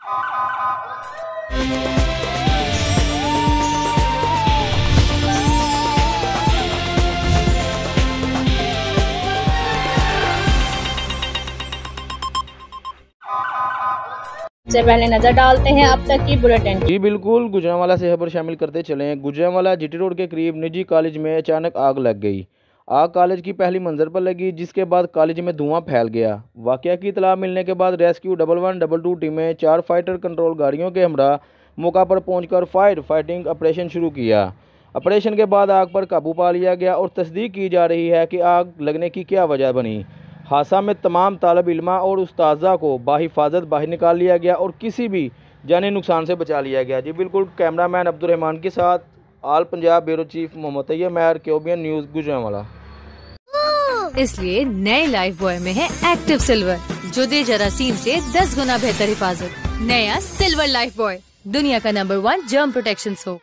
सबसे पहले नजर डालते हैं अब तक की बुलेटिन। जी बिल्कुल, गुजरांवाला से खबर शामिल करते चलें। गुजरांवाला जीटी रोड के करीब निजी कॉलेज में अचानक आग लग गई। आग कॉलेज की पहली मंजिल पर लगी, जिसके बाद कॉलेज में धुआं फैल गया। वाकया की इतला मिलने के बाद रेस्क्यू 1112 टीमें 4 फाइटर कंट्रोल गाड़ियों के हमरा मौका पर पहुंचकर फायर फाइटिंग ऑपरेशन शुरू किया। ऑपरेशन के बाद आग पर काबू पा लिया गया और तस्दीक की जा रही है कि आग लगने की क्या वजह बनी। हादसा में तमाम तालब इल्मा और उस्ताजा को बाहिफाजत बाहर निकाल लिया गया और किसी भी जानी नुकसान से बचा लिया गया। जी बिल्कुल, कैमरामैन अब्दुर्रहमान के साथ आल पंजाब ब्यूरो चीफ मोहम्मद तैयब मेहर, क्यूबियन न्यूज़, गुजरांवाला। इसलिए नए लाइफ बॉय में है एक्टिव सिल्वर, जो दे जरासीम से 10 गुना बेहतर हिफाजत। नया सिल्वर लाइफ बॉय, दुनिया का नंबर 1 जर्म प्रोटेक्शन सोप।